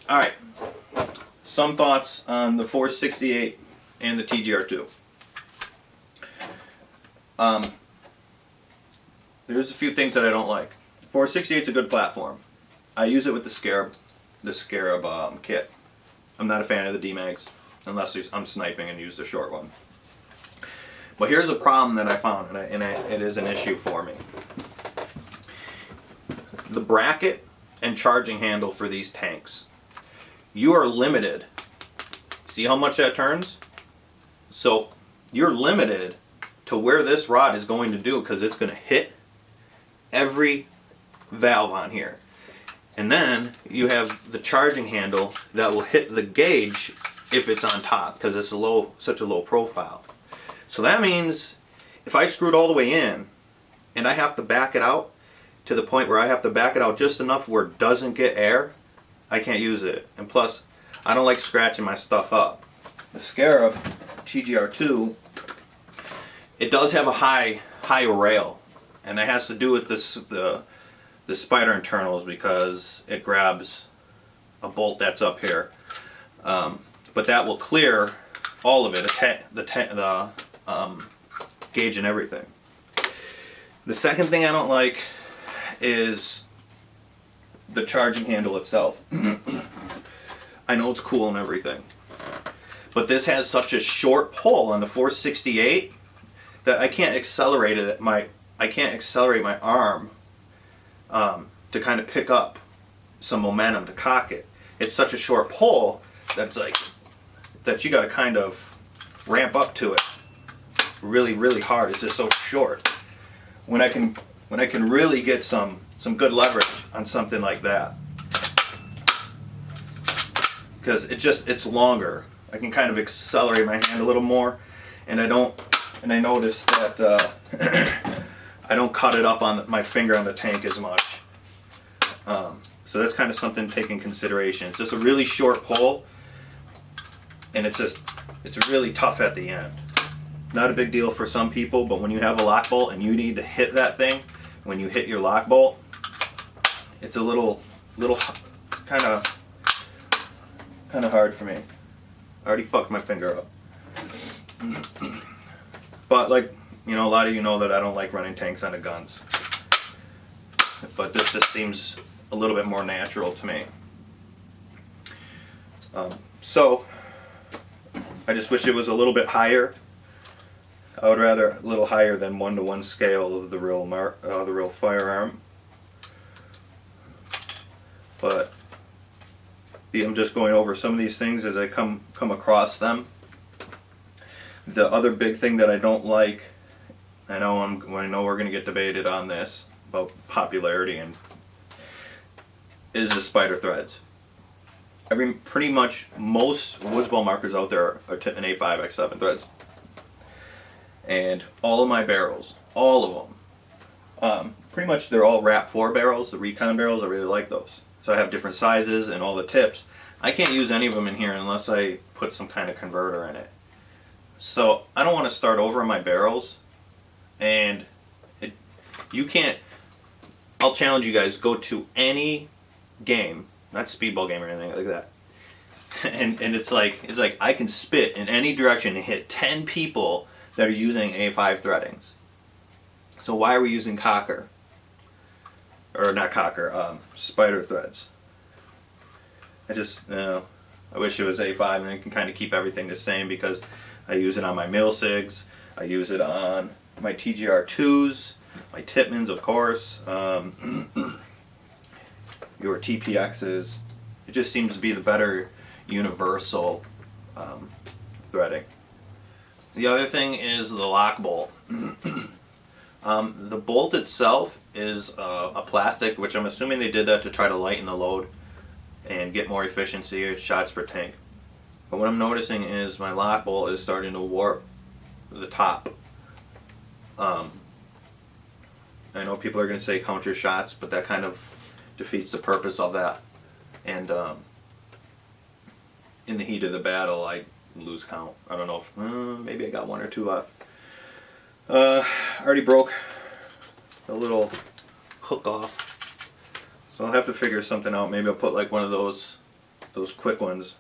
Alright, some thoughts on the 468 and the TGR2. There's a few things that I don't like. 468 is a good platform. I use it with the Scarab kit. I'm not a fan of the D-Mags unless I'm sniping and use the short one. But here's a problem that I found, and it is an issue for me. The bracket and charging handle for these tanks. You are limited. See how much that turns? So you're limited to where this rod is going to do, because it's going to hit every valve on here. And then you have the charging handle that will hit the gauge if it's on top, because it's such a low profile. So that means if I screw it all the way in and I have to back it out to the point where I have to back it out just enough where it doesn't get air, I can't use it. And plus, I don't like scratching my stuff up. The Scarab TGR2, it does have a high rail, and that has to do with the spider internals, because it grabs a bolt that's up here. But that will clear all of it, the gauge and everything. The second thing I don't like is the charging handle itself. I know it's cool and everything, but this has such a short pull on the 468 that I can't accelerate it. I can't accelerate my arm to kind of pick up some momentum to cock it. It's such a short pull that it's like that you got to kind of ramp up to it really, really hard. It's just so short. When I can really get some good leverage on something like that, because it's longer. I can kind of accelerate my hand a little more, and I noticed that I don't cut it up on my finger on the tank as much. So that's kind of something to take in consideration. It's just a really short pull, and it's really tough at the end. Not a big deal for some people, but when you have a lock bolt and you need to hit that thing, when you hit your lock bolt, it's a little kind of hard for me. I already fucked my finger up. But like, a lot of you know that I don't like running tanks on the guns. But this just seems a little bit more natural to me. So I just wish it was a little bit higher. I would rather a little higher than 1-to-1 scale of the real firearm. But I'm just going over some of these things as I come across them. The other big thing that I don't like, I know we're going to get debated on this about popularity, is the spider threads. Pretty much most WOODSBALL markers out there are an A5X7 threads. And all of my barrels, all of them, pretty much they're all Wrap 4 barrels, the Recon barrels. I really like those. So I have different sizes and all the tips. I can't use any of them in here unless I put some kind of converter in it. So I don't want to start over on my barrels, and you can't. I'll challenge you guys, go to any game, not speedball game or anything like that, and it's like I can spit in any direction and hit 10 people that are using A5 threadings. So why are we using cocker? Or not cocker, spider threads? I wish it was A5, and I can kind of keep everything the same, because I use it on my Milsigs, I use it on my TGR2s, my Tippmans, of course, your TPXs. It just seems to be the better universal threading. The other thing is the lock bolt. The bolt itself is a plastic, which I'm assuming they did that to try to lighten the load and get more efficiency or shots per tank. But what I'm noticing is my lock bolt is starting to warp the top. I know people are going to say counter shots, but that kind of defeats the purpose of that. And in the heat of the battle, I lose count. I don't know if maybe I got 1 or 2 left. I already broke the little hook off, so I'll have to figure something out. Maybe I'll put like one of those those quick ones.